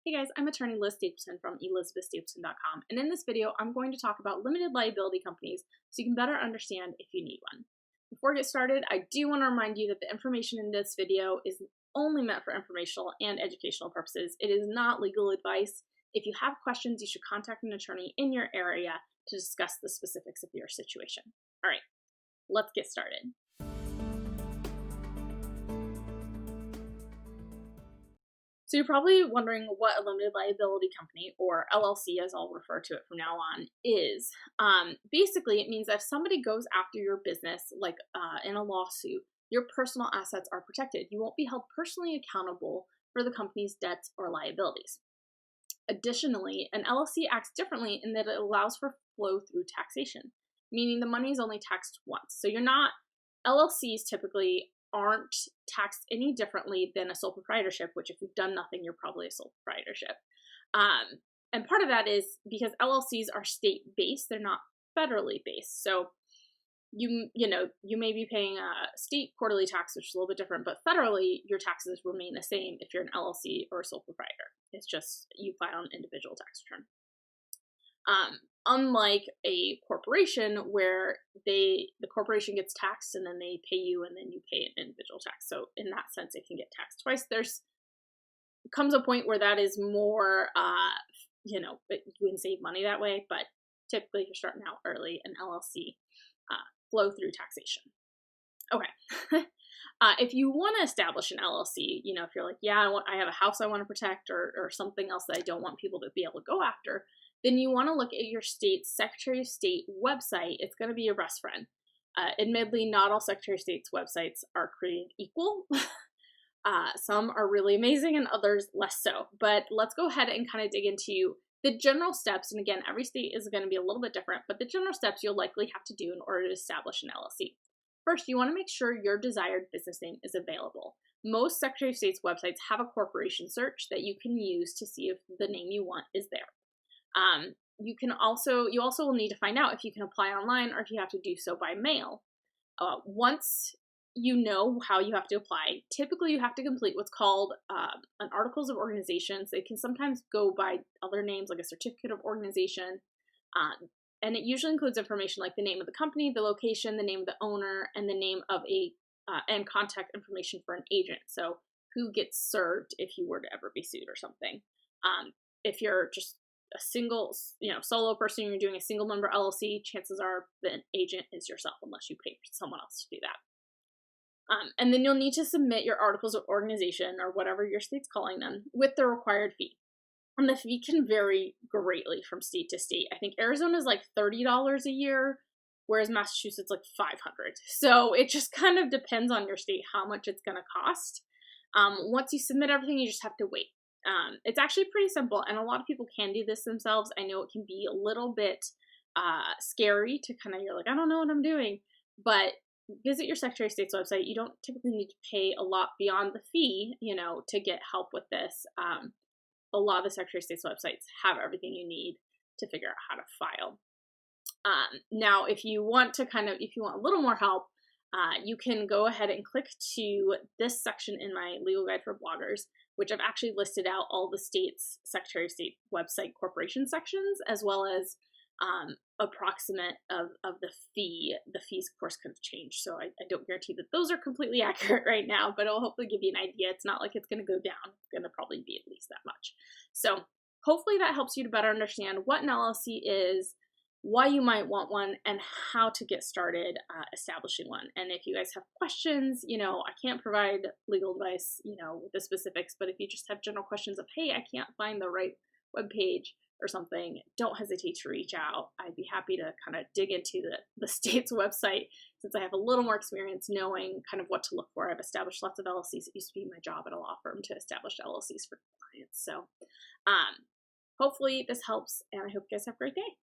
Hey guys, I'm attorney Liz Stapleton from elizabethstapleton.com, and in this video, I'm going to talk about limited liability companies so you can better understand if you need one. Before we get started, I do want to remind you that the information in this video is only meant for informational and educational purposes. It is not legal advice. If you have questions, you should contact an attorney in your area to discuss the specifics of your situation. All right, let's get started. So you're probably wondering what a limited liability company, or LLC as I'll refer to it from now on, is. Basically, it means that if somebody goes after your business, like in a lawsuit, your personal assets are protected. You won't be held personally accountable for the company's debts or liabilities. Additionally, an LLC acts differently in that it allows for flow-through taxation, meaning the money is only taxed once. So LLCs typically aren't taxed any differently than a sole proprietorship, which if you've done nothing, you're probably a sole proprietorship. And part of that is because LLCs are state-based, they're not federally based. So you may be paying a state quarterly tax, which is a little bit different, but federally, your taxes remain the same if you're an LLC or a sole proprietor. It's just you file an individual tax return. Unlike a corporation where the corporation gets taxed and then they pay you and then you pay an individual tax. So in that sense, it can get taxed twice. Comes a point where that is more, you can save money that way, but typically if you're starting out early, an LLC flow through taxation. Okay. If you want to establish an LLC, if you're like, yeah, I have a house I want to protect or something else that I don't want people to be able to go after, then you want to look at your state's Secretary of State website. It's going to be your best friend. Admittedly, not all Secretary of State's websites are created equal. Some are really amazing and others less so. But let's go ahead and kind of dig into the general steps. And again, every state is going to be a little bit different, but the general steps you'll likely have to do in order to establish an LLC. First, you want to make sure your desired business name is available. Most Secretary of State's websites have a corporation search that you can use to see if the name you want is there. You also will need to find out if you can apply online or if you have to do so by mail. Once you know how you have to apply, typically you have to complete what's called an Articles of Organization. They can sometimes go by other names like a Certificate of Organization. And it usually includes information like the name of the company, the location, the name of the owner, and the name of and contact information for an agent. So who gets served if you were to ever be sued or something. If you're just a single, solo person, you're doing a single member LLC, chances are the agent is yourself unless you pay someone else to do that. And then you'll need to submit your Articles of Organization or whatever your state's calling them with the required fee. And the fee can vary greatly from state to state. I think Arizona is like $30 a year, whereas Massachusetts like $500. So it just kind of depends on your state how much it's going to cost. Once you submit everything, you just have to wait. It's actually pretty simple, and a lot of people can do this themselves. I know it can be a little bit scary to you're like, I don't know what I'm doing, but visit your Secretary of State's website. You don't typically need to pay a lot beyond the fee, to get help with this. A lot of the Secretary of State's websites have everything you need to figure out how to file. Now, if you want a little more help, you can go ahead and click to this section in my Legal Guide for Bloggers, which I've actually listed out all the state's Secretary of State website corporation sections, as well as approximate of the fee. The fees, of course, could have changed, so I don't guarantee that those are completely accurate right now, but it'll hopefully give you an idea. It's not like it's going to go down. It's going to probably be at least that much. So hopefully that helps you to better understand what an LLC is, why you might want one, and how to get started establishing one. And if you guys have questions, I can't provide legal advice, with the specifics, but if you just have general questions of, hey, I can't find the right webpage or something, don't hesitate to reach out. I'd be happy to kind of dig into the state's website since I have a little more experience knowing kind of what to look for. I've established lots of LLCs. It used to be my job at a law firm to establish LLCs for clients. So hopefully this helps, and I hope you guys have a great day.